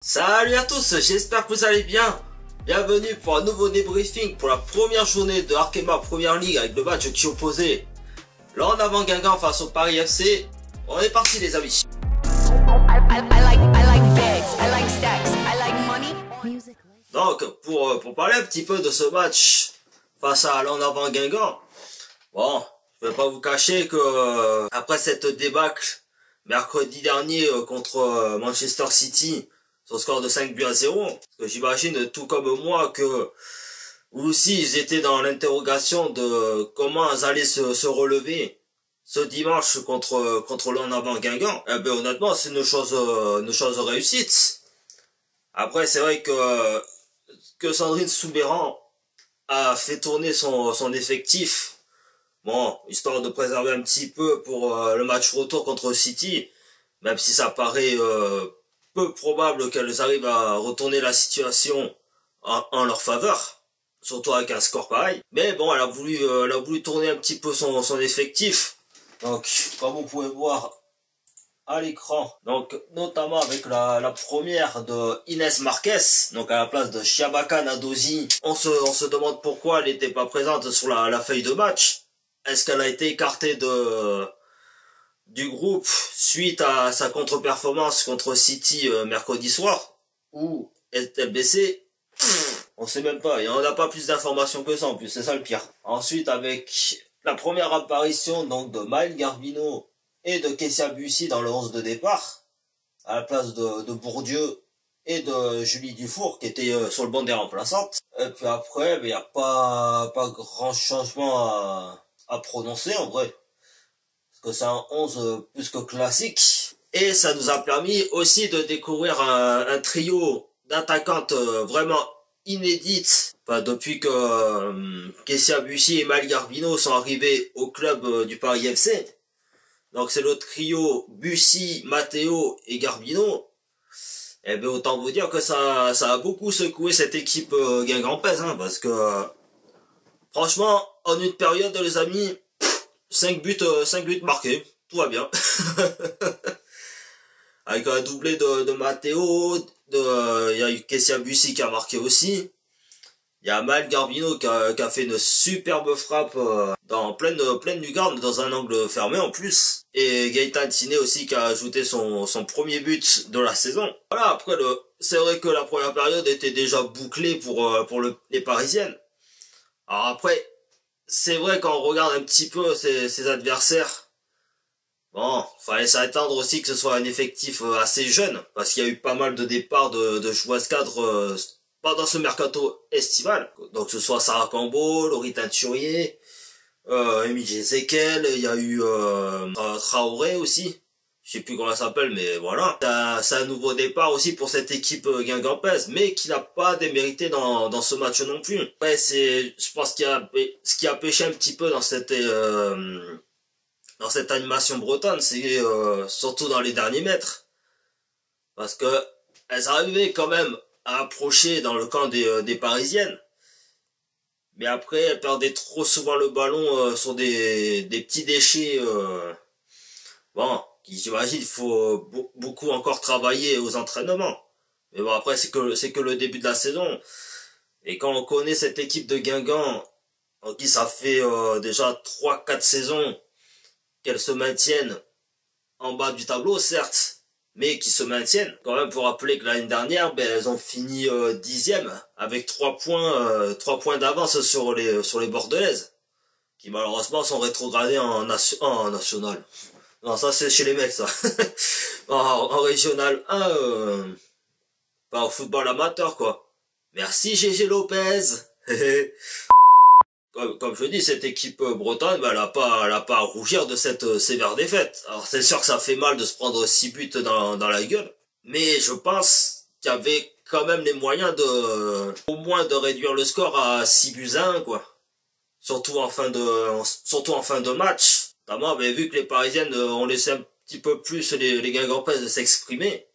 Salut à tous, j'espère que vous allez bien. Bienvenue pour un nouveau débriefing pour la première journée de Arkema Première Ligue avec le match qui opposait l'En Avant Guingamp face au Paris FC. On est parti les amis. Donc pour parler un petit peu de ce match face à l'En Avant Guingamp, bon, je vais pas vous cacher que après cette débâcle mercredi dernier contre Manchester City, sur le score de 5-0, parce que j'imagine tout comme moi que vous aussi ils étaient dans l'interrogation de comment ils allaient se relever ce dimanche contre l'En Avant Guingamp. Eh ben honnêtement c'est une chose réussite. Après c'est vrai que Sandrine Soubeyran a fait tourner son effectif, bon, histoire de préserver un petit peu pour le match retour contre City, même si ça paraît peu probable qu'elles arrivent à retourner la situation en leur faveur, surtout avec un score pareil. Mais bon, elle a voulu tourner un petit peu son effectif. Donc, comme vous pouvez voir à l'écran, donc notamment avec la première de Inès Marquez, donc à la place de Chiamaka Nadozi, on se demande pourquoi elle n'était pas présente sur la feuille de match. Est-ce qu'elle a été écartée du groupe suite à sa contre-performance contre City mercredi soir, ou est-elle blessée? On sait même pas, et on n'a pas plus d'informations que ça en plus, c'est ça le pire. Ensuite avec la première apparition donc de Maël Garbino et de Kessia Bussy dans le 11 de départ, à la place de Bourdieu et de Julie Dufour qui était sur le banc des remplaçantes. Et puis après, il n'y a pas grand changement à prononcer en vrai, que c'est un 11 plus que classique. Et ça nous a permis aussi de découvrir un trio d'attaquantes vraiment inédites, enfin, depuis que Kessia Bussy et Maël Garbino sont arrivés au club du Paris FC. Donc c'est le trio Bussy, Matteo et Garbino. Et bien autant vous dire que ça a beaucoup secoué cette équipe guingampaise, hein, parce que franchement, en une période les amis, 5 buts marqués, tout va bien. Avec un doublé de Matteo, il y a eu Kessia Bussy qui a marqué aussi. Il y a Maël Garbino qui a fait une superbe frappe dans pleine lucarne, dans un angle fermé en plus. Et Gaëtan Tiné aussi qui a ajouté son premier but de la saison. Voilà, après c'est vrai que la première période était déjà bouclée pour les Parisiennes. Alors après, c'est vrai quand on regarde un petit peu ses adversaires, bon, fallait s'attendre aussi que ce soit un effectif assez jeune, parce qu'il y a eu pas mal de départs de joueuses cadres pendant ce mercato estival. Donc que ce soit Sarah Cambo, Laurie Teinturier, Émilie Ezekiel, il y a eu Traoré aussi. Je sais plus comment elle s'appelle, mais voilà. C'est un nouveau départ aussi pour cette équipe guingampaise, mais qui n'a pas démérité dans ce match non plus. Ouais, je pense ce qui a pêché un petit peu dans cette animation bretonne, c'est surtout dans les derniers mètres. Parce que elles arrivaient quand même à approcher dans le camp des Parisiennes. Mais après, elles perdaient trop souvent le ballon sur des petits déchets. Bon, j'imagine il faut beaucoup encore travailler aux entraînements. Mais bon, après, c'est que le début de la saison. Et quand on connaît cette équipe de Guingamp, en qui ça fait déjà 3-4 saisons qu'elles se maintiennent en bas du tableau, certes, mais qui se maintiennent. Quand même, pour rappeler que l'année dernière, elles ont fini 10e avec 3 points d'avance sur les Bordelaises, qui malheureusement sont rétrogradées en national. Non, ça c'est chez les mecs, ça. en régional 1, pas au football amateur, quoi. Merci GG Lopez. Comme je dis, cette équipe bretonne, elle a pas à rougir de cette sévère défaite. Alors c'est sûr que ça fait mal de se prendre 6 buts dans la gueule, mais je pense qu'il y avait quand même les moyens au moins de réduire le score à 6-1, quoi. Surtout en fin de match. Notamment, vu que les Parisiennes ont laissé un petit peu plus les Guingampaises s'exprimer.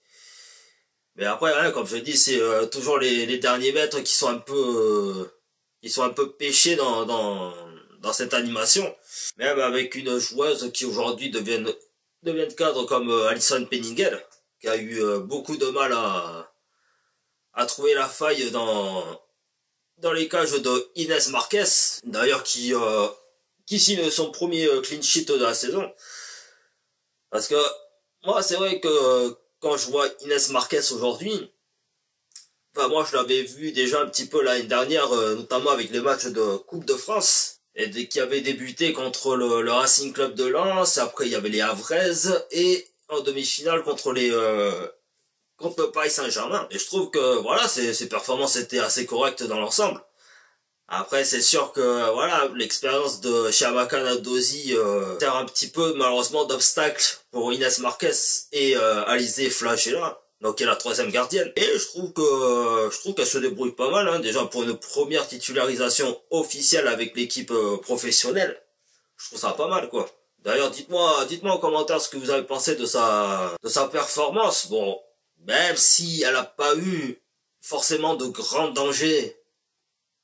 Mais après, hein, comme je dis, c'est toujours les derniers mètres qui sont un peu pêchés dans cette animation. Même avec une joueuse qui aujourd'hui devient cadre comme Alison Penninghel, qui a eu beaucoup de mal a trouvé la faille dans les cages de Inès Marquez, d'ailleurs qui signe son premier clean sheet de la saison. Parce que moi, c'est vrai que quand je vois Inès Marquez aujourd'hui, enfin moi je l'avais vu déjà un petit peu l'année dernière, notamment avec les matchs de Coupe de France, et qui avait débuté contre le Racing Club de Lens. Après il y avait les Havraises, et en demi-finale contre le Paris Saint-Germain. Et je trouve que voilà, ses performances étaient assez correctes dans l'ensemble. Après, c'est sûr que voilà, l'expérience de Chiamaka Nadosi sert un petit peu malheureusement d'obstacle pour Inès Marquez et Alizé Flagella, donc qui est la troisième gardienne. Et je trouve qu'elle se débrouille pas mal, hein, déjà pour une première titularisation officielle avec l'équipe professionnelle. Je trouve ça pas mal, quoi. D'ailleurs, dites-moi en commentaire ce que vous avez pensé de sa performance. Bon, même si elle a pas eu forcément de grands dangers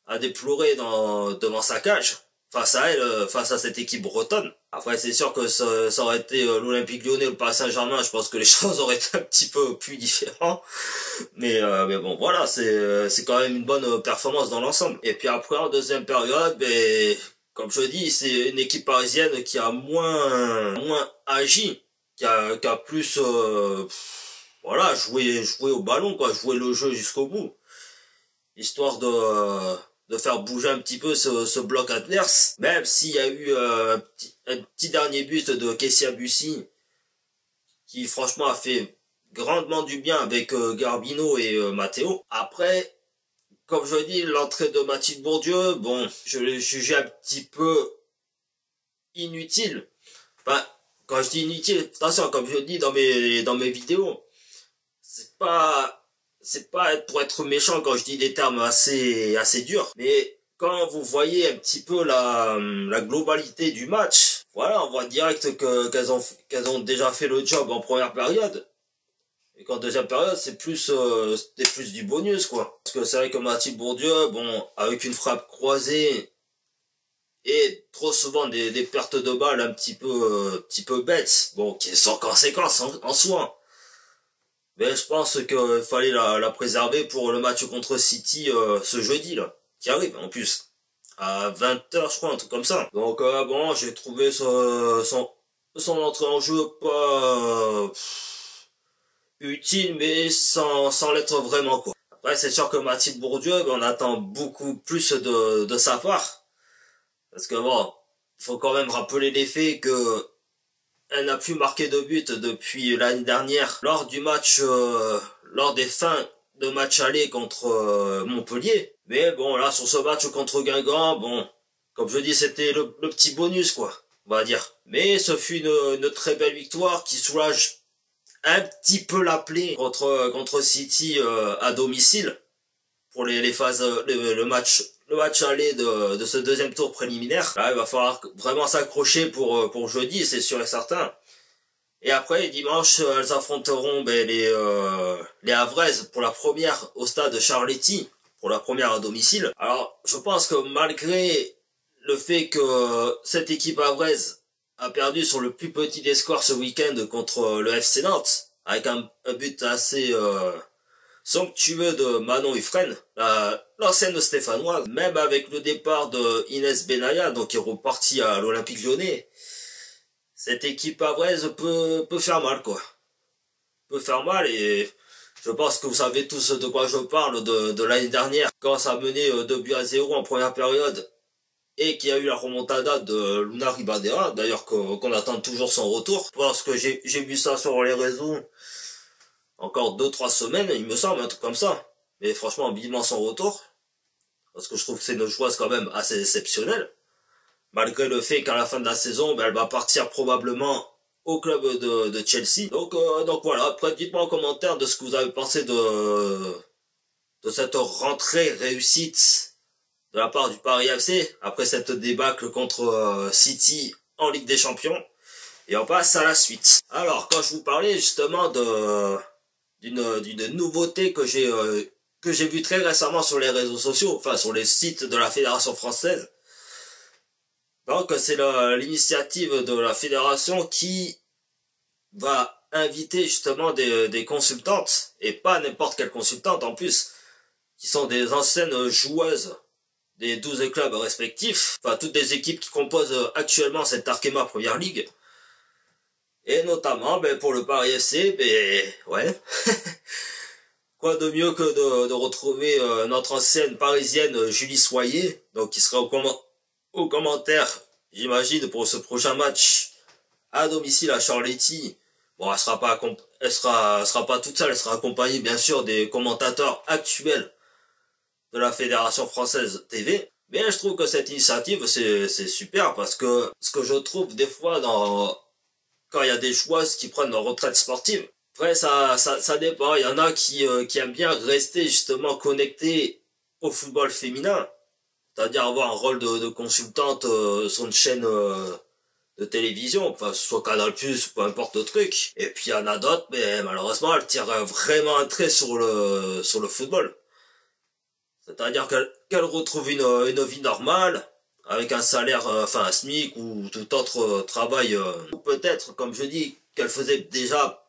à déplorer devant sa cage, face à elle, face à cette équipe bretonne. Après, c'est sûr que ça aurait été l'Olympique Lyonnais ou le Paris Saint-Germain, je pense que les choses auraient été un petit peu plus différentes. Mais bon, voilà, c'est quand même une bonne performance dans l'ensemble. Et puis après, en deuxième période, ben, comme je dis, c'est une équipe parisienne qui a moins agi, qui a plus, voilà, joué au ballon, quoi, joué le jeu jusqu'au bout, histoire de faire bouger un petit peu ce bloc adverse, même s'il y a eu un petit dernier but de Kessia Bussi, qui franchement a fait grandement du bien avec Garbino et Matteo. Après, comme je dis, l'entrée de Mathilde Bourdieu, bon, je l'ai jugé un petit peu inutile. Enfin, quand je dis inutile, attention, comme je dis dans mes vidéos, c'est pas pour être méchant quand je dis des termes assez durs, mais quand vous voyez un petit peu la globalité du match, voilà, on voit direct qu'elles ont déjà fait le job en première période, et qu'en deuxième période c'était plus du bonus, quoi. Parce que c'est vrai que Mathilde Bourdieu, bon, avec une frappe croisée et trop souvent des pertes de balles un petit peu bêtes, bon, qui sont conséquences en soi. Mais je pense qu'il fallait la préserver pour le match contre City ce jeudi là, qui arrive en plus à 20h je crois, un truc comme ça. Donc bon, j'ai trouvé son entrée en jeu pas utile, mais sans l'être vraiment, quoi. Après c'est sûr que Mathilde Bourdieu, on attend beaucoup plus de sa part, parce que bon, faut quand même rappeler les faits que elle n'a plus marqué de but depuis l'année dernière lors des fins de match aller contre Montpellier. Mais bon, là, sur ce match contre Guingamp, bon, comme je dis, c'était le petit bonus, quoi, on va dire. Mais ce fut une très belle victoire qui soulage un petit peu la plaie contre City à domicile pour les phases, le match aller de ce deuxième tour préliminaire. Là, il va falloir vraiment s'accrocher pour jeudi, c'est sûr et certain. Et après, dimanche, elles affronteront les Havraises pour la première au stade Charletti, pour la première à domicile. Alors, je pense que malgré le fait que cette équipe havraise a perdu sur le plus petit des scores ce week-end contre le FC Nantes, avec un but assez somptueux de Manon Ufren, l'ancienne stéphanoise, même avec le départ de Inès Benaya, donc qui est reparti à l'Olympique Lyonnais, cette équipe havraise peut faire mal, quoi. Peut faire mal, et je pense que vous savez tous de quoi je parle de l'année dernière, quand ça a mené 2-0 en première période, et qu'il y a eu la remontada de Luna Ribadera, d'ailleurs qu'on attend toujours son retour, parce que j'ai vu ça sur les réseaux encore 2-3 semaines, il me semble, un truc comme ça. Mais franchement, vivement son retour, parce que je trouve que c'est une joueuse quand même assez exceptionnelle, malgré le fait qu'à la fin de la saison, elle va partir probablement au club de Chelsea. Donc voilà, après dites-moi en commentaire de ce que vous avez pensé de cette rentrée réussite de la part du Paris FC, après cette débâcle contre City en Ligue des Champions. Et on passe à la suite. Alors, quand je vous parlais justement d'une nouveauté que j'ai vu très récemment sur les réseaux sociaux, enfin sur les sites de la Fédération française. Donc c'est l'initiative de la fédération qui va inviter justement des consultantes, et pas n'importe quelle consultante en plus, qui sont des anciennes joueuses des 12 clubs respectifs, enfin toutes les équipes qui composent actuellement cette Arkema Première Ligue. Et notamment pour le Paris FC, ouais. Quoi de mieux que de retrouver notre ancienne parisienne Julie Soyer, donc qui sera au commentaire, j'imagine, pour ce prochain match à domicile à Charletti. Bon, elle sera pas toute seule, elle sera accompagnée bien sûr des commentateurs actuels de la Fédération Française TV. Mais je trouve que cette initiative, c'est super, parce que ce que je trouve des fois quand il y a des joueuses qui prennent leur retraite sportive, après ça dépend. Il y en a qui aiment bien rester justement connectés au football féminin, c'est-à-dire avoir un rôle de consultante sur une chaîne de télévision, enfin soit Canal+, peu importe le truc. Et puis il y en a d'autres, mais malheureusement elles tirent vraiment un trait sur le football. C'est-à-dire qu'elle retrouve une vie normale, avec un salaire, enfin un SMIC ou tout autre travail, ou peut-être, comme je dis, qu'elle faisait déjà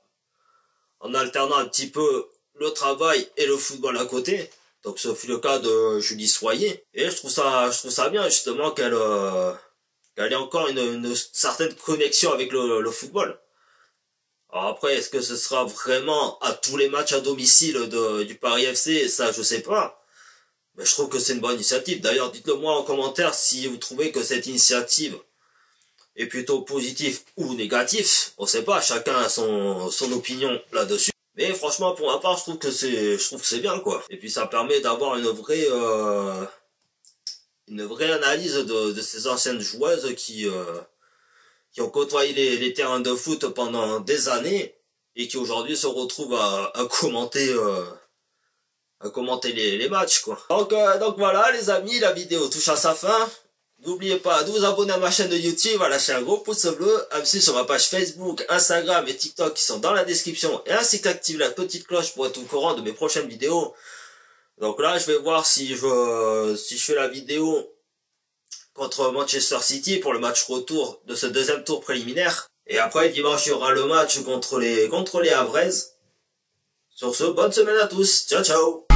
en alternant un petit peu le travail et le football à côté. Donc ce fut le cas de Julie Soyer. Et je trouve ça bien justement qu'elle ait encore une certaine connexion avec le football. Alors après, est-ce que ce sera vraiment à tous les matchs à domicile du Paris FC? Ça, je sais pas. Mais je trouve que c'est une bonne initiative. D'ailleurs, dites-le moi en commentaire si vous trouvez que cette initiative est plutôt positive ou négative. On sait pas, chacun a son opinion là-dessus. Mais franchement, pour ma part, je trouve que c'est bien, quoi. Et puis ça permet d'avoir une vraie analyse de ces anciennes joueuses qui ont côtoyé les terrains de foot pendant des années et qui aujourd'hui se retrouvent à commenter les matchs, quoi. Donc voilà les amis, la vidéo touche à sa fin. N'oubliez pas de vous abonner à ma chaîne de YouTube, à lâcher un gros pouce bleu, à me suivre sur ma page Facebook, Instagram et TikTok qui sont dans la description, et ainsi qu'activer la petite cloche pour être au courant de mes prochaines vidéos. Donc là je vais voir si je fais la vidéo contre Manchester City pour le match retour de ce deuxième tour préliminaire. Et après dimanche il y aura le match contre les Havrais. Sur ce, bonne semaine à tous, ciao ciao.